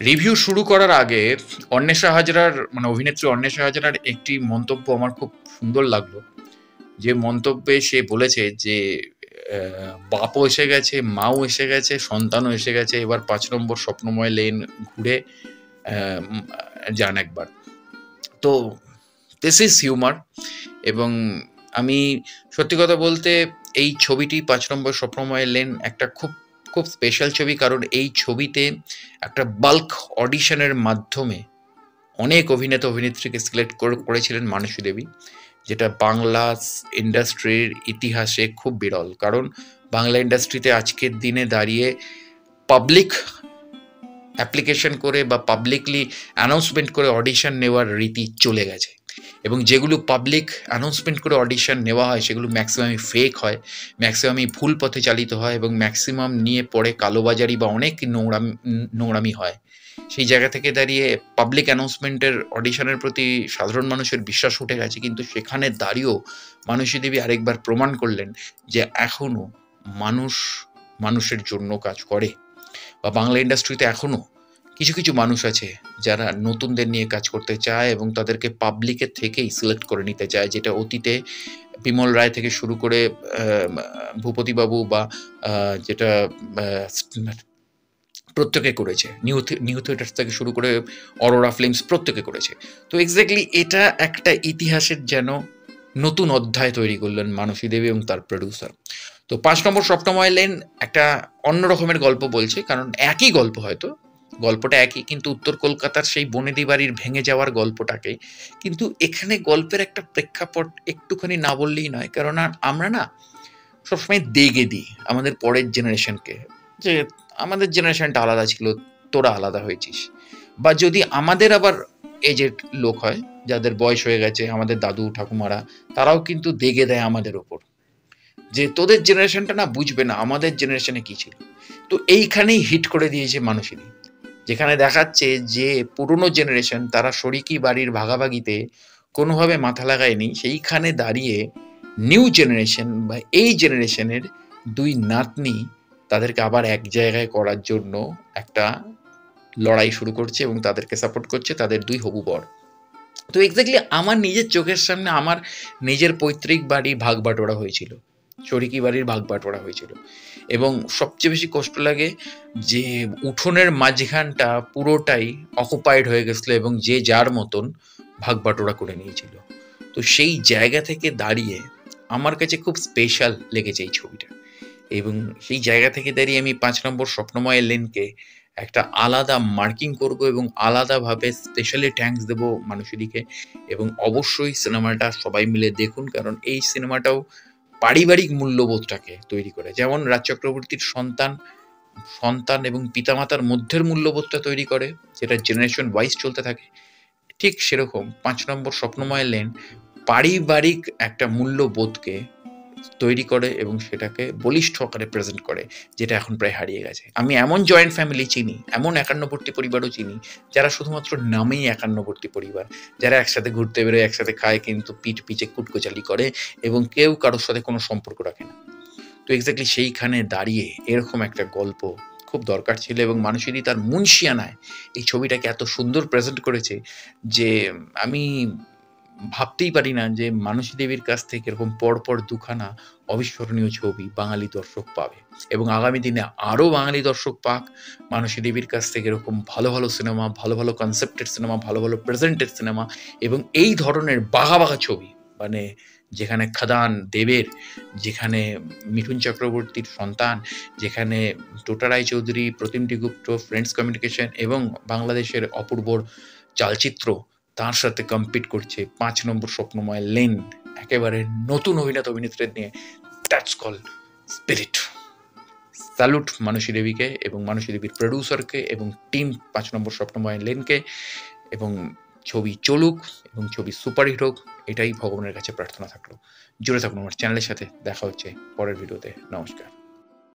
Review শুরু করার আগে অন্বেষা হাজরার মানে অভিনেত্রী অন্বেষা হাজরার একটি মন্তব্য আমার খুব সুন্দর লাগলো। যে মন্তব্যে সে বলেছে যে বাপও এসে গেছে, মাও এসে গেছে, সন্তানও এসে গেছে। এবার ৫ নম্বর স্বপ্নময় লেন ঘুরে যান একবার। তো দিস ইজ হিউমার। এবং আমি সত্যি কথা বলতে এই ছবিটি ৫ নম্বর স্বপ্নময় লেন একটা খুব খুব স্পেশাল ছবি, কারণ এই ছবিতে একটা বাল্ক অডিশনের মাধ্যমে অনেক অভিনেতা অভিনেত্রীকে সিলেক্ট করেছিলেন মানসী দেবী, যেটা বাংলা ইন্ডাস্ট্রির ইতিহাসে খুব বিরল। কারণ বাংলা ইন্ডাস্ট্রিতে আজকের দিনে দাঁড়িয়ে পাবলিক অ্যাপ্লিকেশন করে বা পাবলিকলি অ্যানাউন্সমেন্ট করে অডিশন নেওয়ার রীতি চলে গেছে। এবং যেগুলো পাবলিক অ্যানাউন্সমেন্ট করে অডিশন নেওয়া হয় সেগুলো ম্যাক্সিমামই ফেক হয়, ম্যাক্সিমামই ভুল পথে চালিত হয়, এবং ম্যাক্সিমাম নিয়ে পরে কালোবাজারি বা অনেক নোংরামি হয়। সেই জায়গা থেকে দাঁড়িয়ে পাবলিক অ্যানাউন্সমেন্টের অডিশনের প্রতি সাধারণ মানুষের বিশ্বাস উঠে গেছে। কিন্তু সেখানে দাঁড়িয়েও মানসী দেবী আরেকবার প্রমাণ করলেন যে এখনও মানুষ মানুষের জন্য কাজ করে, বা বাংলা ইন্ডাস্ট্রিতে এখনও কিছু কিছু মানুষ আছে যারা নতুনদের নিয়ে কাজ করতে চায় এবং তাদেরকে পাবলিকের থেকেই সিলেক্ট করে নিতে চায়, যেটা অতীতে বিমল রায় থেকে শুরু করে ভূপতিবাবু বা যেটা প্রত্যেকে করেছে, নিউ থিয়েটার্স থেকে শুরু করে অরোরা ফিল্মস প্রত্যেকে করেছে। তো এক্স্যাক্টলি এটা একটা ইতিহাসের যেন নতুন অধ্যায় তৈরি করলেন মানসী দেবী এবং তার প্রডিউসার। তো ৫ নম্বর স্বপ্নময় লেন একটা অন্য রকমের গল্প বলছে, কারণ একই গল্প, হয়তো গল্পটা একই, কিন্তু উত্তর কলকাতার সেই বনেদি বাড়ির ভেঙে যাওয়ার গল্পটাকে কিন্তু এখানে গল্পের একটা প্রেক্ষাপট একটুখানি না বললেই নয়। কারণ আমরা না সবসময় দেগে দিই আমাদের পরের জেনারেশনকে, যে আমাদের জেনারেশনটা আলাদা ছিল, তোরা আলাদা হয়েছিস। বা যদি আমাদের আবার এজেড লোক হয়, যাদের বয়স হয়ে গেছে, আমাদের দাদু ঠাকুমারা, তারাও কিন্তু দেগে দেয় আমাদের ওপর, যে তোদের জেনারেশনটা না বুঝবে না আমাদের জেনারেশনে কি ছিল। তো এইখানেই হিট করে দিয়েছে মানসী, যেখানে দেখাচ্ছে যে পুরনো জেনারেশন তারা শরিকি বাড়ির ভাগাভাগিতে কোনোভাবে মাথা লাগায়নি, সেইখানে দাঁড়িয়ে নিউ জেনারেশন বা এই জেনারেশনের দুই নাতনি তাদেরকে আবার এক জায়গায় করার জন্য একটা লড়াই শুরু করছে এবং তাদেরকে সাপোর্ট করছে তাদের দুই হবু বর। তো এক্স্যাক্টলি আমার নিজের চোখের সামনে আমার নিজের পৈতৃক বাড়ি ভাগ বাটোয়ারা হয়েছিল, শরিকি বাড়ির ভাগ বাটোয়ারা হয়েছিল। এবং সবচেয়ে বেশি কষ্ট লাগে যে উঠোনের মাঝখানটা পুরোটাই অকুপাইড হয়ে গেছিলো এবং যে যার মতন ভাগ বাটোয়ারা করে নিয়েছিল। তো সেই জায়গা থেকে দাঁড়িয়ে আমার কাছে খুব স্পেশাল লেগেছে এই ছবিটা। এবং সেই জায়গা থেকে দাঁড়িয়ে আমি ৫ নম্বর স্বপ্নময় লেনকে একটা আলাদা মার্কিং করব এবং আলাদাভাবে স্পেশালি থ্যাঙ্কস দেবো মানুষীদিকে। এবং অবশ্যই সিনেমাটা সবাই মিলে দেখুন, কারণ এই সিনেমাটাও পারিবারিক মূল্যবোধটাকে তৈরি করে। যেমন রাজ চক্রবর্তীর সন্তান এবং পিতামাতার মধ্যের মূল্যবোধটা তৈরি করে, যেটা জেনারেশন ওয়াইজ চলতে থাকে, ঠিক সেরকম ৫ নম্বর স্বপ্নময় লেন পারিবারিক একটা মূল্যবোধকে তৈরি করে এবং সেটাকে বলিষ্ঠ আকারে প্রেজেন্ট করে, যেটা এখন প্রায় হারিয়ে গেছে। আমি এমন জয়েন্ট ফ্যামিলি চিনি, এমন একান্নবর্তী পরিবারও চিনি, যারা শুধুমাত্র নামেই একান্নবর্তী পরিবার, যারা একসাথে ঘুরতে বেরোয়, একসাথে খায়, কিন্তু পিঠ পিছে কুটকোচালি করে এবং কেউ কারোর সাথে কোনো সম্পর্ক রাখে না। তো এক্স্যাক্টলি সেইখানে দাঁড়িয়ে এরকম একটা গল্প খুব দরকার ছিল, এবং মানুষেরই তার মুনশিয়ানায় এই ছবিটাকে এত সুন্দর প্রেজেন্ট করেছে যে আমি ভাবতেই পারি না যে মানসী দেবীর কাছ থেকে এরকম পরপর দুখানা অবিস্মরণীয় ছবি বাঙালি দর্শক পাবে, এবং আগামী দিনে আরও বাঙালি দর্শক পাক মানসী দেবীর কাছ থেকে এরকম ভালো ভালো সিনেমা, ভালো ভালো কনসেপ্টের সিনেমা, ভালো ভালো প্রেজেন্টের সিনেমা, এবং এই ধরনের বাঘা বাঘা ছবি, মানে যেখানে খাদান দেবের, যেখানে মিঠুন চক্রবর্তীর সন্তান, যেখানে টোটা রায়চৌধুরী, প্রতিমটি গুপ্ত, ফ্রেন্ডস কমিউনিকেশন এবং বাংলাদেশের অপূর্ব চালচিত্র তার সাথে কম্পিট করছে ৫ নম্বর স্বপ্নময় লেন একেবারে নতুন অভিনেতা অভিনেত্রীদের নিয়ে। That's call spirit. স্যালুট মানসী দেবীকে এবং মানসী দেবীর প্রডিউসারকে এবং টিম ৫ নম্বর স্বপ্নময় লেনকে। এবং ছবি চলুক এবং ছবি সুপারহিট হোক, এটাই ভগবানের কাছে প্রার্থনা থাকলো। জুড়ে থাকুন আমার চ্যানেলের সাথে। দেখা হচ্ছে পরের ভিডিওতে। নমস্কার।